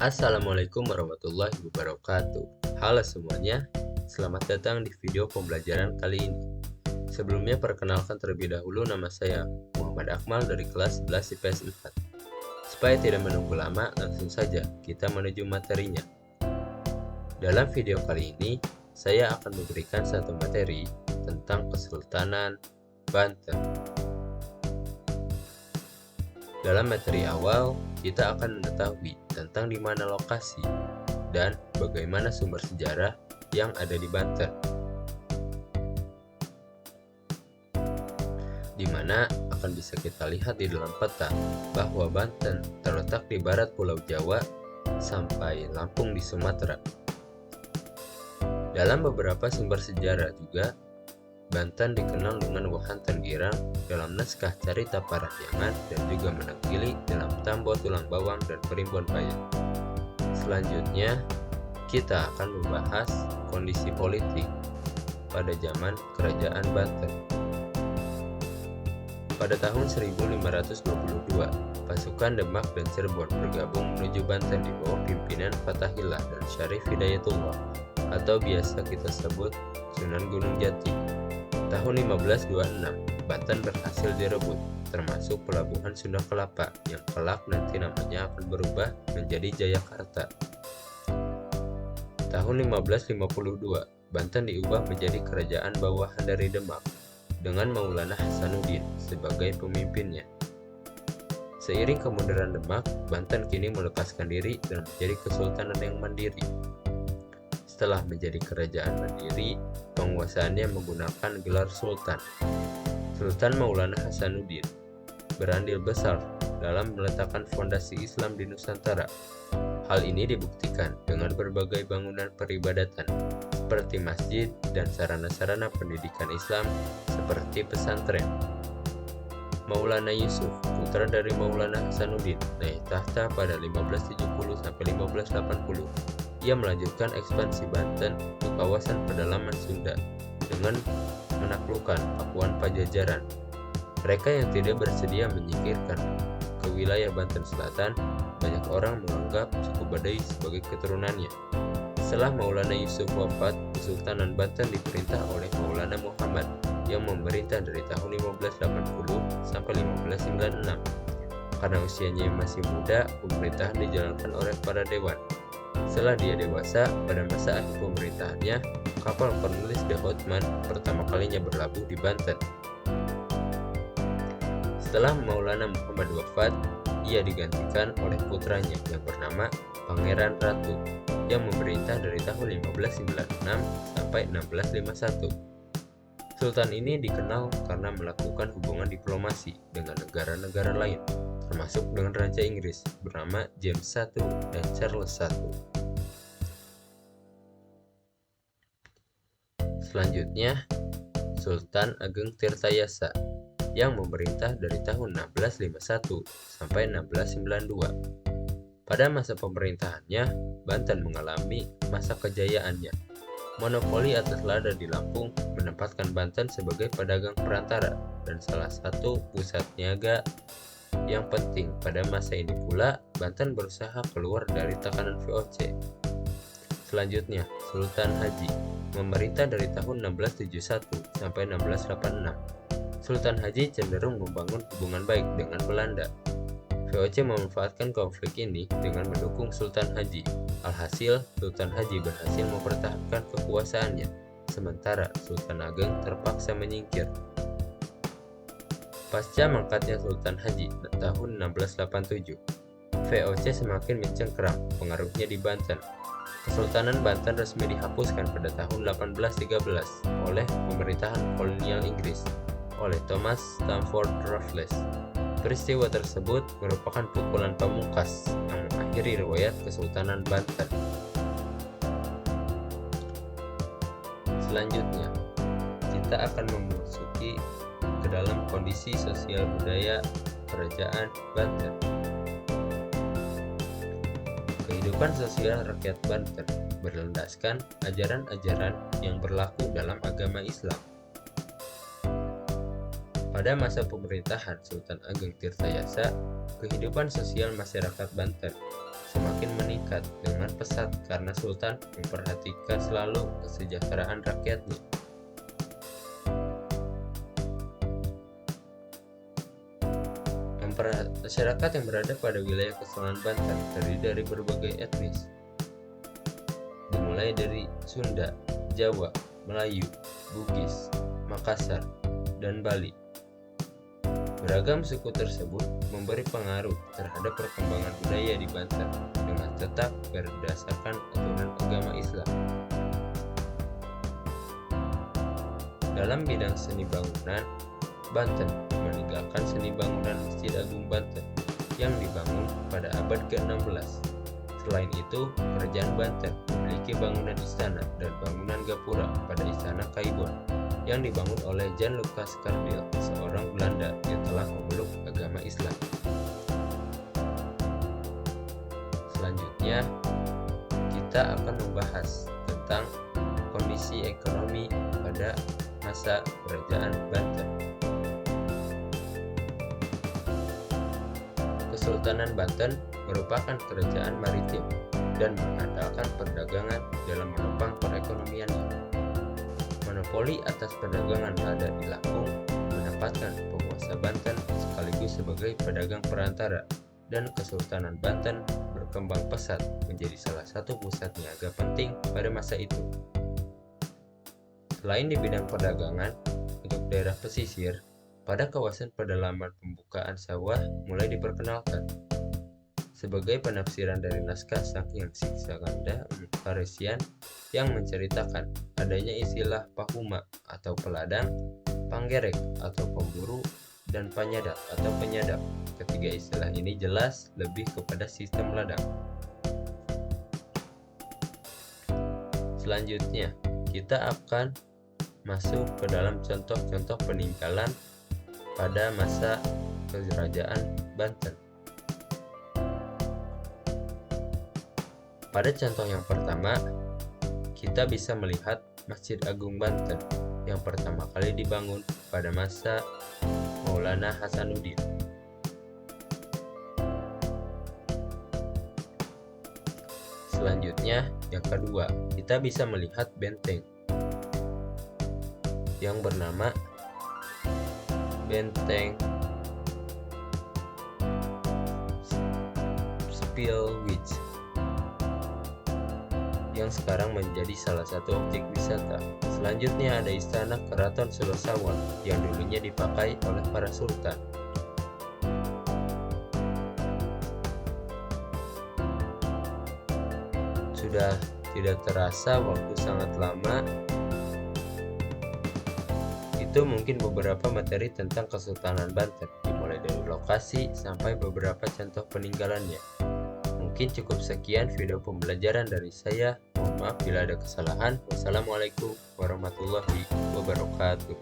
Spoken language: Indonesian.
Assalamualaikum warahmatullahi wabarakatuh. Halo semuanya, selamat datang di video pembelajaran kali ini. Sebelumnya perkenalkan terlebih dahulu, nama saya Muhammad Akmal dari kelas 11 IPS 4. Supaya tidak menunggu lama, langsung saja kita menuju materinya. Dalam video kali ini, saya akan memberikan satu materi tentang Kesultanan Banten. Dalam materi awal, kita akan mengetahui tentang di mana lokasi dan bagaimana sumber sejarah yang ada di Banten, di mana akan bisa kita lihat di dalam peta bahwa Banten terletak di barat Pulau Jawa sampai Lampung di Sumatera. Dalam beberapa sumber sejarah juga, Banten dikenal dengan Wahan Tenggirang dalam naskah Carita Parahyangan dan juga Menegili dalam Tambo Tulang Bawang dan Primbon Bayat. Selanjutnya, kita akan membahas kondisi politik pada zaman Kerajaan Banten. Pada tahun 1522, pasukan Demak dan Cirebon bergabung menuju Banten di bawah pimpinan Fathahillah dan Syarif Hidayatullah, atau biasa kita sebut Sunan Gunung Jati. Tahun 1526, Banten berhasil direbut, termasuk pelabuhan Sunda Kelapa yang kelak nanti namanya akan berubah menjadi Jayakarta. Tahun 1552, Banten diubah menjadi kerajaan bawahan dari Demak dengan Maulana Hasanuddin sebagai pemimpinnya. Seiring kemunduran Demak, Banten kini melepaskan diri dan menjadi kesultanan yang mandiri. Setelah menjadi kerajaan mandiri, penguasaannya menggunakan gelar Sultan. Sultan Maulana Hasanuddin berandil besar dalam meletakkan fondasi Islam di Nusantara. Hal ini dibuktikan dengan berbagai bangunan peribadatan seperti masjid dan sarana-sarana pendidikan Islam seperti pesantren. Maulana Yusuf, putra dari Maulana Hasanuddin, naik tahta pada 1570 sampai 1580. Ia melanjutkan ekspansi Banten ke kawasan pedalaman Sunda dengan menaklukkan Pakuan Pajajaran. Mereka yang tidak bersedia menyingkirkan ke wilayah Banten Selatan, banyak orang menganggap suku Baduy sebagai keturunannya. Setelah Maulana Yusuf wafat, Kesultanan Banten diperintah oleh Maulana Muhammad yang memerintah dari tahun 1580 sampai 1596. Karena usianya yang masih muda, pemerintahan dijalankan oleh para dewan. Setelah dia dewasa, pada masa akhir pemerintahannya, kapal Cornelis de Houtman pertama kalinya berlabuh di Banten. Setelah Maulana Muhammad wafat, ia digantikan oleh putranya yang bernama Pangeran Ratu yang memerintah dari tahun 1596 sampai 1651. Sultan ini dikenal karena melakukan hubungan diplomasi dengan negara-negara lain, termasuk dengan Raja Inggris bernama James I dan Charles I. Selanjutnya, Sultan Ageng Tirtayasa yang memerintah dari tahun 1651 sampai 1692. Pada masa pemerintahannya, Banten mengalami masa kejayaannya. Monopoli atas lada di Lampung menempatkan Banten sebagai pedagang perantara dan salah satu pusat niaga yang penting. Pada masa ini pula, Banten berusaha keluar dari tekanan VOC. Selanjutnya, Sultan Haji memerintah dari tahun 1671 sampai 1686. Sultan Haji cenderung membangun hubungan baik dengan Belanda. VOC memanfaatkan konflik ini dengan mendukung Sultan Haji. Alhasil, Sultan Haji berhasil mempertahankan kekuasaannya, sementara Sultan Ageng terpaksa menyingkir. Pasca mangkatnya Sultan Haji tahun 1687, VOC semakin mencengkeram pengaruhnya di Banten. Kesultanan Banten resmi dihapuskan pada tahun 1813 oleh pemerintahan kolonial Inggris oleh Thomas Stamford Raffles. Peristiwa tersebut merupakan pukulan pamungkas yang mengakhiri riwayat Kesultanan Banten. Selanjutnya, kita akan memasuki ke dalam kondisi sosial budaya Kerajaan Banten. Kehidupan sosial rakyat Banten berlandaskan ajaran-ajaran yang berlaku dalam agama Islam. Pada masa pemerintahan Sultan Ageng Tirtayasa, kehidupan sosial masyarakat Banten semakin semakin meningkat dengan pesat karena Sultan memperhatikan selalu kesejahteraan rakyatnya. Masyarakat yang berada pada wilayah Kesultanan Banten terdiri dari berbagai etnis, dimulai dari Sunda, Jawa, Melayu, Bugis, Makassar, dan Bali. Beragam suku tersebut memberi pengaruh terhadap perkembangan budaya di Banten dengan tetap berdasarkan aturan agama Islam. Dalam bidang seni bangunan, Banten meninggalkan seni bangunan Masjid Agung Banten yang dibangun pada abad ke-16. Selain itu, Kerajaan Banten memiliki bangunan istana dan bangunan gapura pada Istana Kaigon yang dibangun oleh Jan Lucas Cardille, seorang Belanda yang telah memeluk agama Islam. Selanjutnya, kita akan membahas tentang kondisi ekonomi pada masa Kerajaan Banten. Kesultanan Banten merupakan kerajaan maritim dan mengandalkan perdagangan dalam menopang perekonomiannya. Monopoli atas perdagangan lada di Lampung menempatkan penguasa Banten sekaligus sebagai pedagang perantara, dan Kesultanan Banten berkembang pesat menjadi salah satu pusat niaga penting pada masa itu. Selain di bidang perdagangan, untuk daerah pesisir, pada kawasan pedalaman pembukaan sawah mulai diperkenalkan. Sebagai penafsiran dari naskah Sang Hyang Siksaganda Paresian yang menceritakan adanya istilah pahuma atau peladang, panggerek atau pemburu, dan panyadak atau penyadap. Ketiga istilah ini jelas lebih kepada sistem ladang. Selanjutnya, kita akan masuk ke dalam contoh-contoh peninggalan pada masa Kerajaan Banten. Pada contoh yang pertama, kita bisa melihat Masjid Agung Banten yang pertama kali dibangun pada masa Maulana Hasanuddin. Selanjutnya, yang kedua, kita bisa melihat benteng yang bernama Benteng Spillwitz yang sekarang menjadi salah satu objek wisata. Selanjutnya ada Istana Keraton Sulawesi yang dulunya dipakai oleh para sultan. Sudah tidak terasa waktu sangat lama. Itu mungkin beberapa materi tentang Kesultanan Banten, dimulai dari lokasi sampai beberapa contoh peninggalannya. Mungkin cukup sekian video pembelajaran dari saya. Mohon maaf bila ada kesalahan. Wassalamualaikum warahmatullahi wabarakatuh.